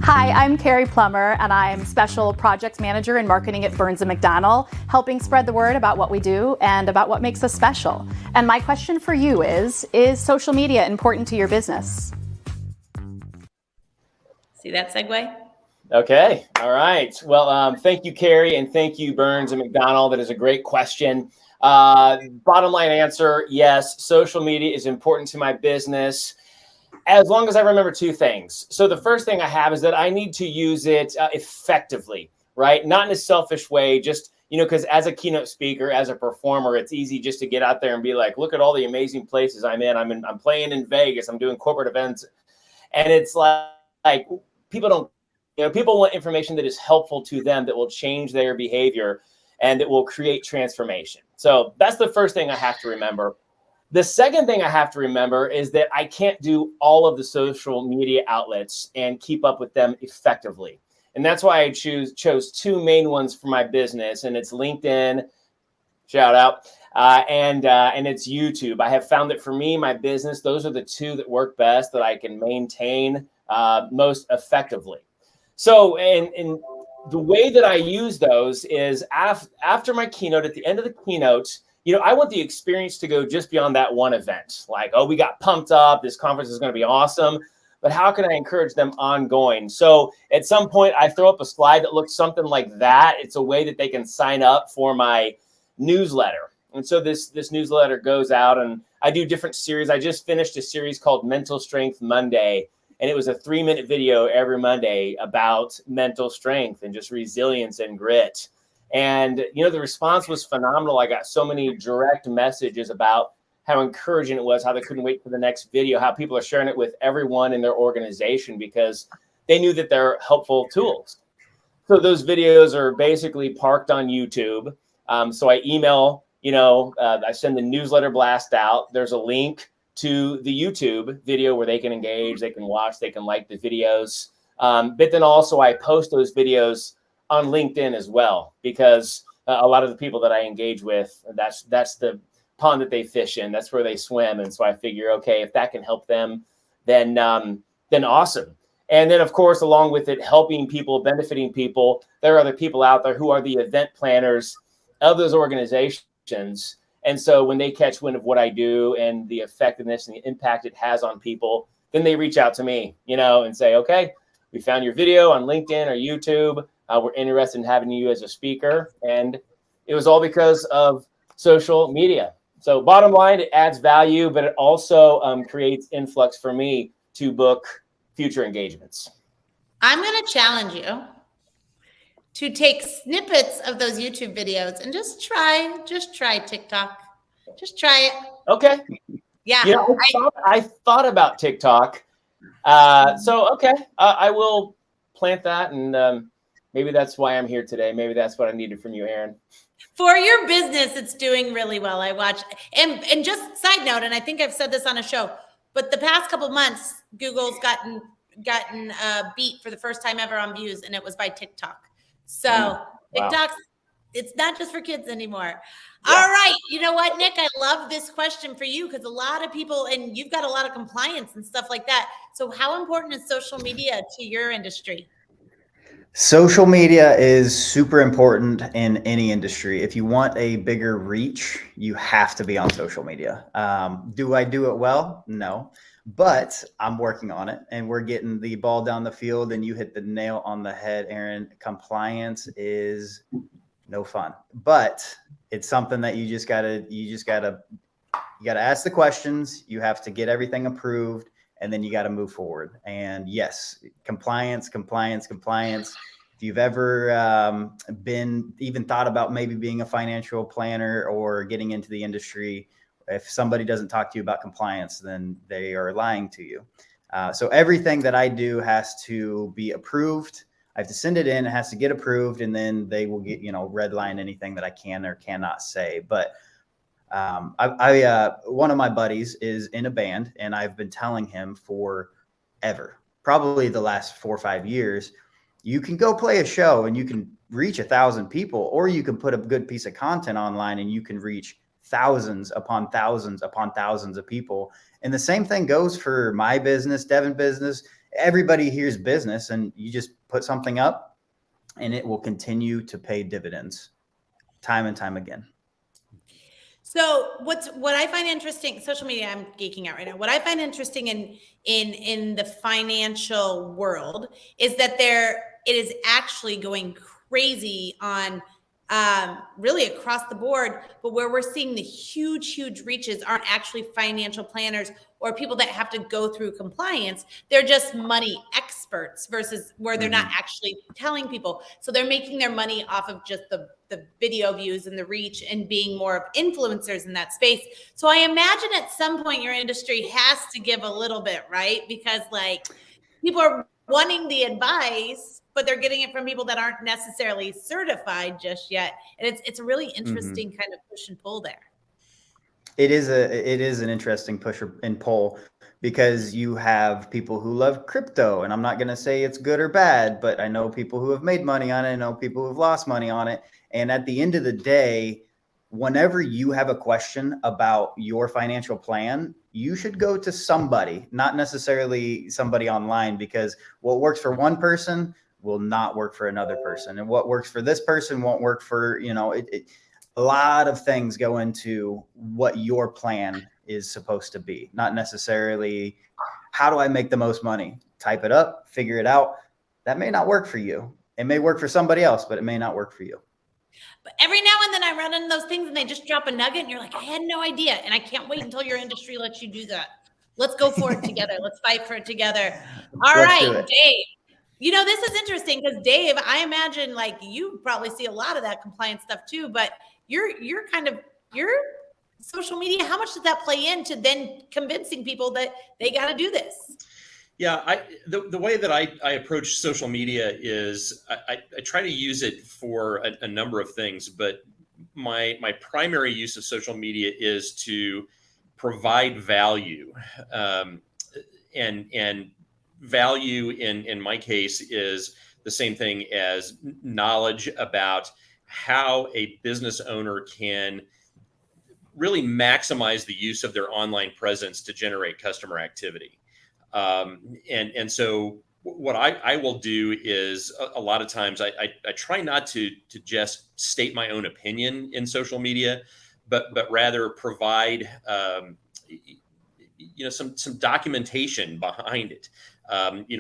Hi, I'm Carrie Plummer, and I'm Special Projects Manager in Marketing at Burns & McDonnell, helping spread the word about what we do and about what makes us special. And my question for you is social media important to your business? See that segue? Okay. All right. Well, thank you, Carrie, and thank you, Burns & McDonnell. That is a great question. Bottom line answer, yes, social media is important to my business as long as I remember 2 things. So the first thing I have is that I need to use it effectively, right? Not in a selfish way, just, you know, because as a keynote speaker, as a performer, it's easy just to get out there and be like, look at all the amazing places I'm in. I'm playing in Vegas. I'm doing corporate events. And it's like people don't, you know, people want information that is helpful to them, that will change their behavior and that will create transformation. So that's the first thing I have to remember. The second thing I have to remember is that I can't do all of the social media outlets and keep up with them effectively. And that's why I chose 2 main ones for my business. And it's LinkedIn, shout out, and it's YouTube. I have found that for me, my business, those are the 2 that work best, that I can maintain most effectively. So, and the way that I use those is after my keynote, at the end of the keynote, you know, I want the experience to go just beyond that one event. Like, oh, we got pumped up. This conference is going to be awesome. But how can I encourage them ongoing? So at some point, I throw up a slide that looks something like that. It's a way that they can sign up for my newsletter. And so this newsletter goes out, and I do different series. I just finished a series called Mental Strength Monday. And it was a 3-minute video every Monday about mental strength and just resilience and grit. And, you know, the response was phenomenal. I got so many direct messages about how encouraging it was, how they couldn't wait for the next video, how people are sharing it with everyone in their organization because they knew that they're helpful tools. So those videos are basically parked on YouTube. So I email, you know, I send the newsletter blast out. There's a link to the YouTube video where they can engage, they can watch, they can like the videos. But then also I post those videos on LinkedIn as well, because a lot of the people that I engage with, that's the pond that they fish in. That's where they swim. And so I figure, okay, if that can help them, then awesome. And then, of course, along with it, helping people, benefiting people, there are other people out there who are the event planners of those organizations. And so when they catch wind of what I do and the effectiveness and the impact it has on people, then they reach out to me, and say, okay, we found your video on LinkedIn or YouTube. We're interested in having you as a speaker. And it was all because of social media. So bottom line, it adds value, but it also creates influx for me to book future engagements. I'm going to challenge you to take snippets of those YouTube videos and just try TikTok. Just try it. Okay. Yeah. I thought about TikTok. Okay, I will plant that. And maybe that's why I'm here today. Maybe that's what I needed from you, Aaron. For your business, it's doing really well. I watch, and just side note, and I think I've said this on a show, but the past couple months, Google's gotten beat for the first time ever on views, and it was by TikTok. So Wow. TikTok's, it's not just for kids anymore. Yeah. All right. You know what, Nick? I love this question for you because a lot of people, and you've got a lot of compliance and stuff like that. So how important is social media to your industry? Social media is super important in any industry. If you want a bigger reach, you have to be on social media. Do I do it well? No, but I'm working on it, and we're getting the ball down the field. And you hit the nail on the head, Aaron. Compliance is no fun, but it's something that you gotta ask the questions. You have to get everything approved, and then you got to move forward. And yes, compliance. If you've ever been even thought about maybe being a financial planner or getting into the industry, if somebody doesn't talk to you about compliance, then they are lying to you. So everything that I do has to be approved. I have to send it in. It has to get approved, and then they will get, red line anything that I can or cannot say. But one of my buddies is in a band, and I've been telling him forever, probably the last 4 or 5 years, you can go play a show and you can reach 1,000 people, or you can put a good piece of content online and you can reach thousands upon thousands upon thousands of people. And the same thing goes for my business, Devin business. Everybody here's business, and you just put something up and it will continue to pay dividends time and time again. So what I find interesting, social media, I'm geeking out right now. What I find interesting in the financial world is that it is actually going crazy on really across the board, but where we're seeing the huge reaches aren't actually financial planners or people that have to go through compliance. They're just money experts versus where they're not actually telling people. So they're making their money off of just the video views and the reach and being more of influencers in that space. So I imagine at some point your industry has to give a little bit, right? Because people are wanting the advice, but they're getting it from people that aren't necessarily certified just yet. And it's a really interesting kind of push and pull there. It is an interesting push and pull, because you have people who love crypto, and I'm not going to say it's good or bad, but I know people who have made money on it. I know people who have lost money on it. And at the end of the day, whenever you have a question about your financial plan, you should go to somebody, not necessarily somebody online, because what works for one person will not work for another person. And what works for this person won't work for, a lot of things go into what your plan is supposed to be, not necessarily how do I make the most money? Type it up, figure it out. That may not work for you. It may work for somebody else, but it may not work for you. But every now and then I run into those things and they just drop a nugget and you're like, I had no idea. And I can't wait until your industry lets you do that. Let's go for it together. Let's fight for it together. All right, Dave. This is interesting because Dave, I imagine you probably see a lot of that compliance stuff too, but your social media, how much does that play into then convincing people that they got to do this? Yeah, the way that I approach social media is I try to use it for a number of things, but my primary use of social media is to provide value, and value in my case is the same thing as knowledge about how a business owner can really maximize the use of their online presence to generate customer activity. And so what I will do is a lot of times I try not to just state my own opinion in social media, but rather provide some documentation behind it.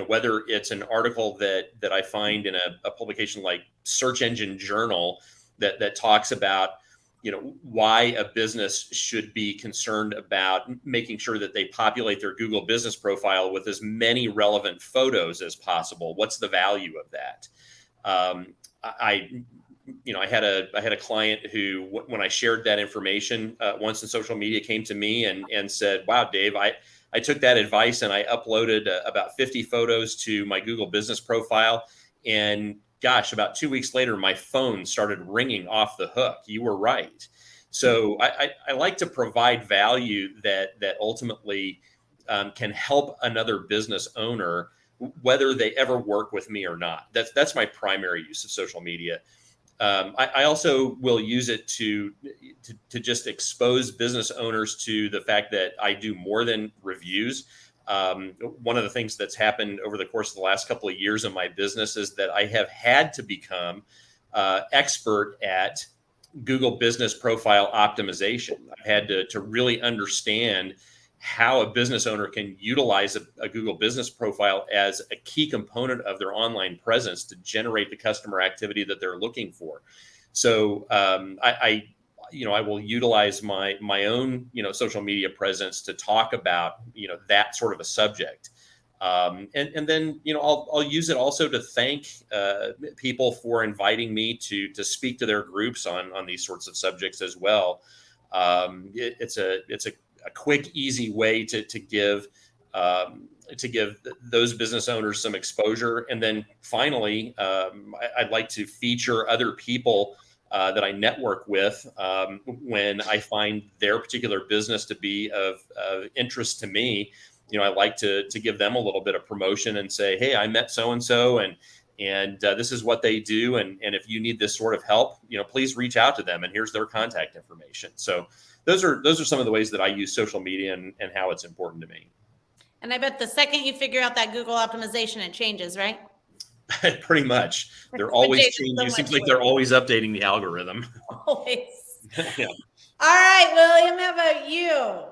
Whether it's an article that I find in a publication like Search Engine Journal that talks about why a business should be concerned about making sure that they populate their Google business profile with as many relevant photos as possible. What's the value of that? I had a client who, when I shared that information once in social media, came to me and said, "Wow, Dave, I took that advice and I uploaded about 50 photos to my Google business profile, and gosh, about 2 weeks later, my phone started ringing off the hook. You were right." So I like to provide value that ultimately can help another business owner, whether they ever work with me or not. That's my primary use of social media. I also will use it to just expose business owners to the fact that I do more than reviews. One of the things that's happened over the course of the last couple of years in my business is that I have had to become expert at Google business profile optimization. I've had to really understand how a business owner can utilize a Google business profile as a key component of their online presence to generate the customer activity that they're looking for. So I will utilize my own, social media presence to talk about, that sort of a subject. And then, I'll use it also to thank people for inviting me to speak to their groups on these sorts of subjects as well. It's a quick, easy way to give those business owners some exposure. And then finally, I'd like to feature other people that I network with when I find their particular business to be of interest to me. I like to give them a little bit of promotion and say, "Hey, I met so-and-so and this is what they do. And if you need this sort of help, please reach out to them. And here's their contact information." So those are some of the ways that I use social media and how it's important to me. And I bet the second you figure out that Google optimization, it changes, right? Pretty much. They're always changing. It seems like they're always updating the algorithm. Always. Yeah. All right, William, how about you?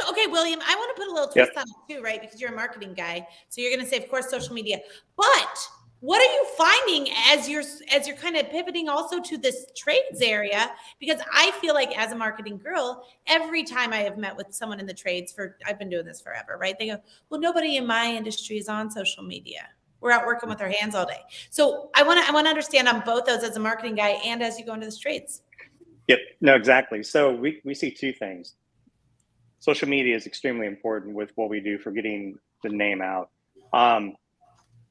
Okay, William, I want to put a little twist on it too, right? Because you're a marketing guy. So you're going to say, of course, social media. But what are you finding as you're kind of pivoting also to this trades area? Because I feel like as a marketing girl, every time I have met with someone in the trades I've been doing this forever, right? They go, "Well, nobody in my industry is on social media. We're out working with our hands all day." So I want to understand on both those as a marketing guy and as you go into the trades. Yep, no, exactly. So we see two things. Social media is extremely important with what we do for getting the name out.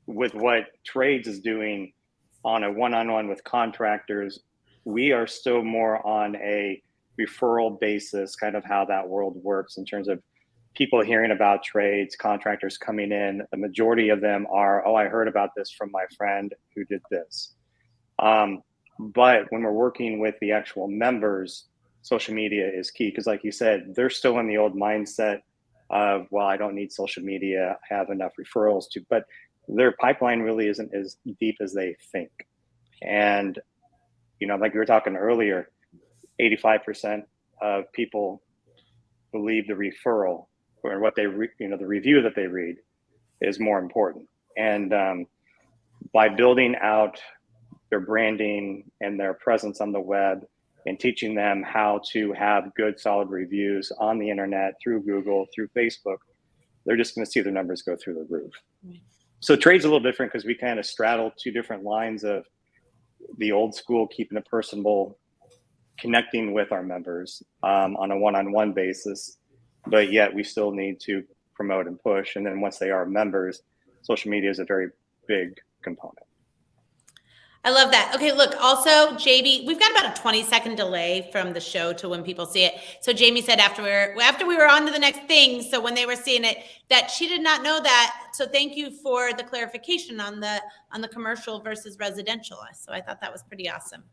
With what trades is doing on a one-on-one with contractors, we are still more on a referral basis, kind of how that world works in terms of people hearing about trades, contractors coming in. The majority of them are, "Oh, I heard about this from my friend who did this." But when we're working with the actual members, social media is key because, like you said, they're still in the old mindset of, "Well, I don't need social media. I have enough referrals to," but their pipeline really isn't as deep as they think. And, like we were talking earlier, 85% of people believe the referral or what they, the review that they read is more important. And by building out their branding and their presence on the web and teaching them how to have good, solid reviews on the internet, through Google, through Facebook, they're just going to see their numbers go through the roof. So trade's a little different because we kind of straddle two different lines of the old school, keeping it personable, connecting with our members on a one-on-one basis, but yet we still need to promote and push. And then once they are members, social media is a very big component. I love that. Okay, look, also, JB, we've got about a 20-second delay from the show to when people see it. So Jamie said after we were on to the next thing, so when they were seeing it, that she did not know that. So thank you for the clarification on the commercial versus residential. So I thought that was pretty awesome.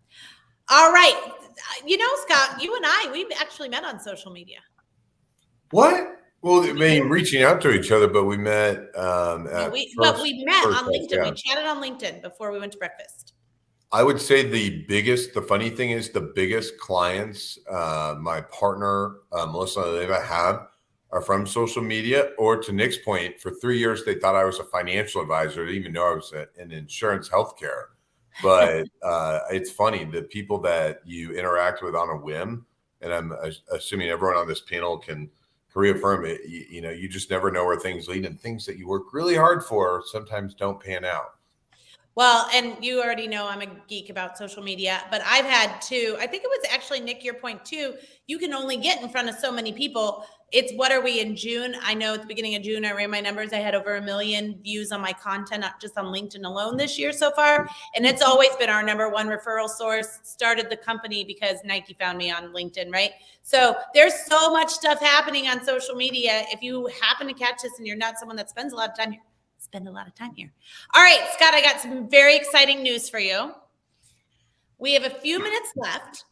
All right. Scott, you and we actually met on social media. What? Well, I mean, reaching out to each other, but we met. We met on LinkedIn. Yeah. We chatted on LinkedIn before we went to breakfast. I would say the funny thing is the biggest clients my partner, Melissa and Eva have are from social media, or to Nick's point, for 3 years, they thought I was a financial advisor. They didn't even know I was in insurance healthcare. But it's funny, the people that you interact with on a whim, and I'm assuming everyone on this panel can reaffirm it, you just never know where things lead, and things that you work really hard for sometimes don't pan out. Well, and you already know I'm a geek about social media, but I've had I think it was actually, Nick, your point too, you can only get in front of so many people. It's what are we in June? I know at the beginning of June, I ran my numbers. I had over 1 million views on my content, not just on LinkedIn alone this year so far. And it's always been our number one referral source. Started the company because Nike found me on LinkedIn, right? So there's so much stuff happening on social media. If you happen to catch this and you're not someone that spends a lot of time here, spend a lot of time here. All right, Scott, I got some very exciting news for you. We have a few minutes left.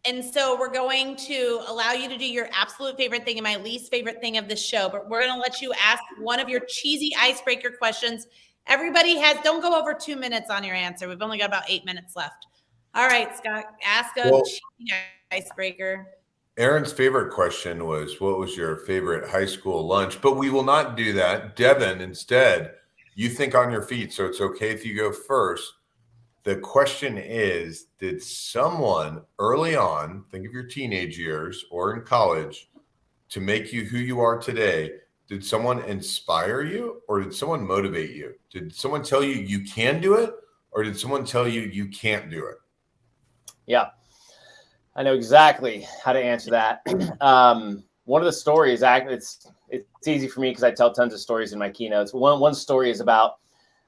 And so we're going to allow you to do your absolute favorite thing and my least favorite thing of this show, but we're going to let you ask one of your cheesy icebreaker questions. Everybody don't go over 2 minutes on your answer. We've only got about 8 minutes left. All right, Scott, ask a cheesy icebreaker. Aaron's favorite question was, what was your favorite high school lunch? But we will not do that. Devin, instead, you think on your feet, so it's okay if you go first. The question is, did someone early on, think of your teenage years or in college, to make you who you are today, did someone inspire you or did someone motivate you? Did someone tell you you can do it or did someone tell you you can't do it? Yeah, I know exactly how to answer that. One of the stories, it's easy for me because I tell tons of stories in my keynotes. One story is about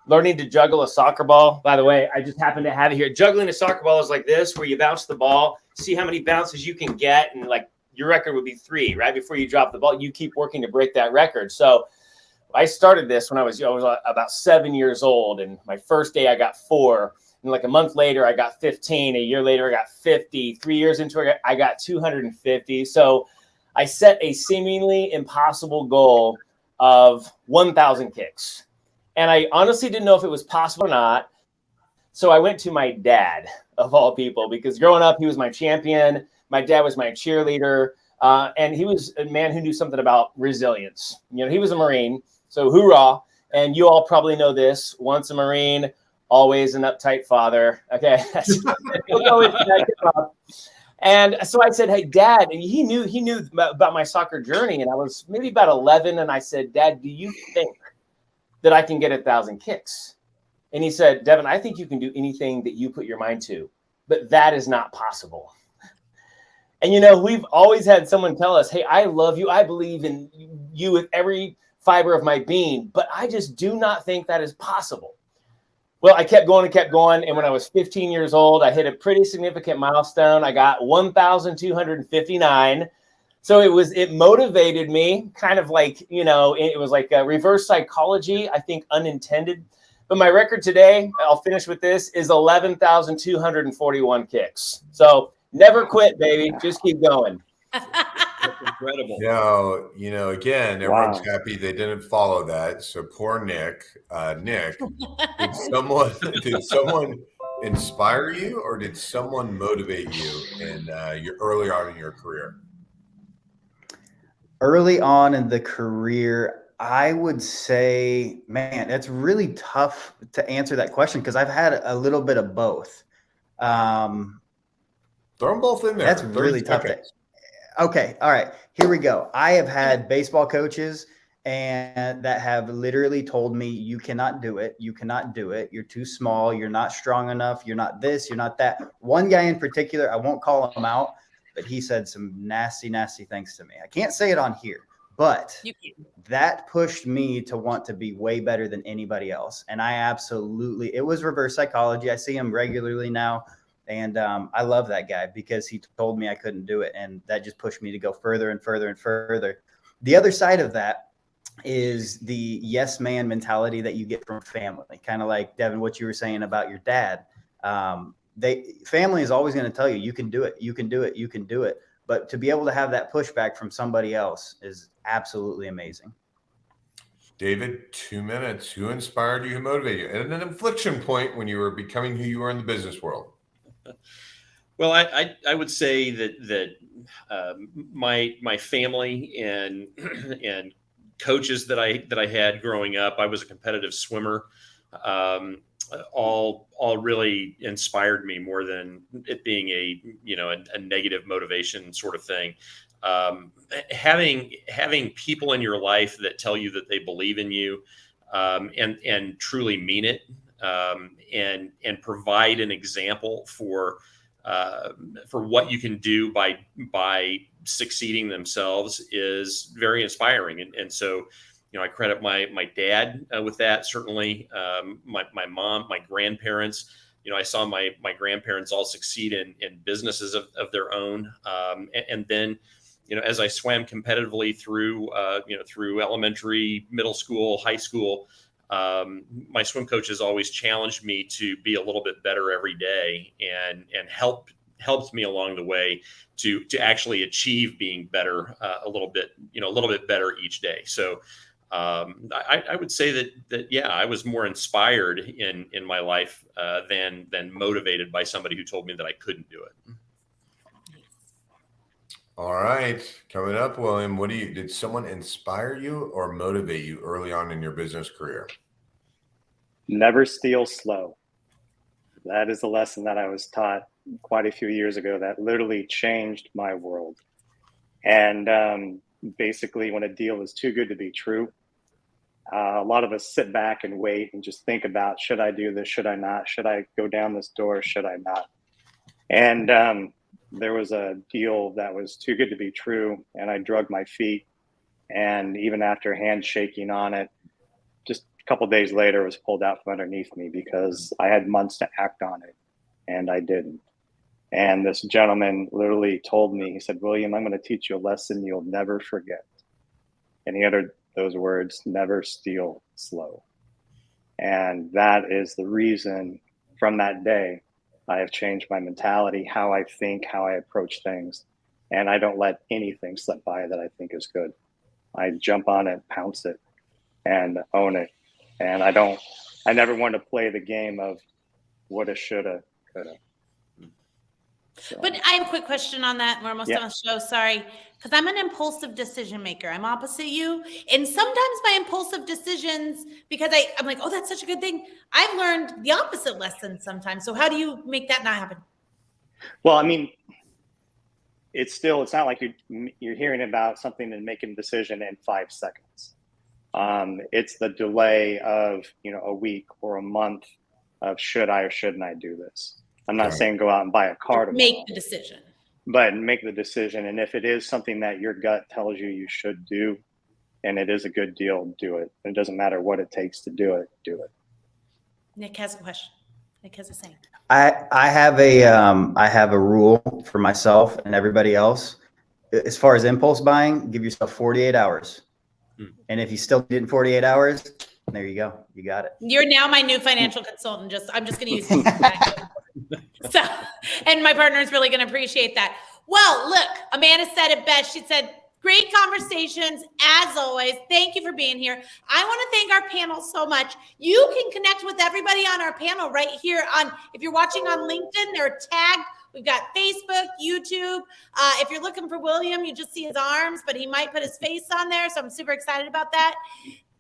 learning to juggle a soccer ball. By the way, I just happen to have it here. Juggling a soccer ball is like this, where you bounce the ball, see how many bounces you can get, and like your record would be 3, right? Before you drop the ball, you keep working to break that record. So I started this when I was about 7 years old, and my first day I got 4. And like a month later, I got 15. A year later, I got 50. 3 years into it, I got 250. So I set a seemingly impossible goal of 1,000 kicks. And I honestly didn't know if it was possible or not. So I went to my dad, of all people, because growing up, he was my champion. My dad was my cheerleader. And he was a man who knew something about resilience. He was a Marine. So hoorah. And you all probably know this. Once a Marine, always an uptight father. Okay. And so I said, hey, Dad, and he knew about my soccer journey. And I was maybe about 11. And I said, Dad, do you think that I can get 1,000 kicks? And he said, Devin, I think you can do anything that you put your mind to, but that is not possible. And, we've always had someone tell us, hey, I love you. I believe in you with every fiber of my being, but I just do not think that is possible. Well, I kept going and kept going. And when I was 15 years old, I hit a pretty significant milestone. I got 1,259. So it motivated me, kind of like, it was like a reverse psychology, I think, unintended. But my record today, I'll finish with this, is 11,241 kicks. So never quit, baby. Just keep going. That's incredible. Again, everyone's happy they didn't follow that. So poor Nick. Nick, did someone inspire you or did someone motivate you early on in your career? Early on in the career, I would say, man, it's really tough to answer that question because I've had a little bit of both. Throw them both in there. That's really tough. Okay. All right. Here we go. I have had baseball coaches and that have literally told me, you cannot do it. You cannot do it. You're too small. You're not strong enough. You're not this. You're not that. One guy in particular, I won't call him out, but he said some nasty, nasty things to me. I can't say it on here, But You can. that pushed me to want to be way better than anybody else. And it was reverse psychology. I see him regularly now. And I love that guy because he told me I couldn't do it. And that just pushed me to go further and further and further. The other side of that is the yes man mentality that you get from family. Kind of like, Devin, what you were saying about your dad. Family is always going to tell you, you can do it, you can do it, you can do it. But to be able to have that pushback from somebody else is absolutely amazing. David, 2 minutes. Who inspired you? Who motivated you? And an inflection point when you were becoming who you are in the business world. Well, I would say that my family and coaches that I had growing up. I was a competitive swimmer. All really inspired me more than it being a negative motivation sort of thing. Having people in your life that tell you that they believe in you and truly mean it, and provide an example for what you can do by succeeding themselves is very inspiring. And so, I credit my dad with that. Certainly, my mom, my grandparents. I saw my grandparents all succeed in businesses of their own, and then, as I swam competitively through elementary, middle school, high school, my swim coaches always challenged me to be a little bit better every day, and helped me along the way to actually achieve being better a little bit better each day. So I would say that yeah, I was more inspired in my life than motivated by somebody who told me that I couldn't do it. All right, coming up, William, did someone inspire you or motivate you early on in your business career? Never steal slow. That is the lesson that I was taught quite a few years ago that literally changed my world. And basically, when a deal is too good to be true, a lot of us sit back and wait and just think about, should I do this? Should I not? Should I go down this door? Should I not? And there was a deal that was too good to be true, and I drug my feet. And even after handshaking on it, just a couple of days later, it was pulled out from underneath me because I had months to act on it, and I didn't. And this gentleman literally told me, he said, "William, I'm going to teach you a lesson you'll never forget." And he uttered those words, "Never steal slow." And that is the reason from that day, I have changed my mentality, how I think, how I approach things. And I don't let anything slip by that I think is good. I jump on it, pounce it, and own it. And I never want to play the game of woulda, shoulda, coulda. So. But I have a quick question on that. We're almost on the show. Sorry. Because I'm an impulsive decision maker. I'm opposite you. And sometimes my impulsive decisions, because I'm like, oh, that's such a good thing. I've learned the opposite lesson sometimes. So how do you make that not happen? Well, I mean, it's not like you're hearing about something and making a decision in 5 seconds. It's the delay of, a week or a month of should I or shouldn't I do this? I'm not saying go out and buy a car tomorrow. Make the decision. But make the decision. And if it is something that your gut tells you should do, and it is a good deal, do it. It doesn't matter what it takes to do it, do it. Nick has a question. Nick has a saying. I have a rule for myself and everybody else. As far as impulse buying, give yourself 48 hours. And if you still did in 48 hours, there you go. You got it. You're now my new financial consultant. I'm just going to use that. So, and my partner is really going to appreciate that. Well, look, Amanda said it best. She said, great conversations as always. Thank you for being here. I want to thank our panel so much. You can connect with everybody on our panel right here if you're watching on LinkedIn, they're tagged. We've got Facebook, YouTube. If you're looking for William, you just see his arms, but he might put his face on there. So I'm super excited about that.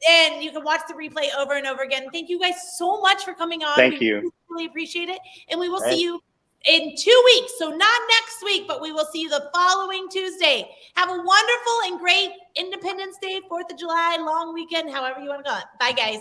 And you can watch the replay over and over again. Thank you guys so much for coming on. Thank you. Really appreciate it. And we will see you in 2 weeks. So not next week, but we will see you the following Tuesday. Have a wonderful and great Independence Day, 4th of July, long weekend, however you want to call it. Bye, guys.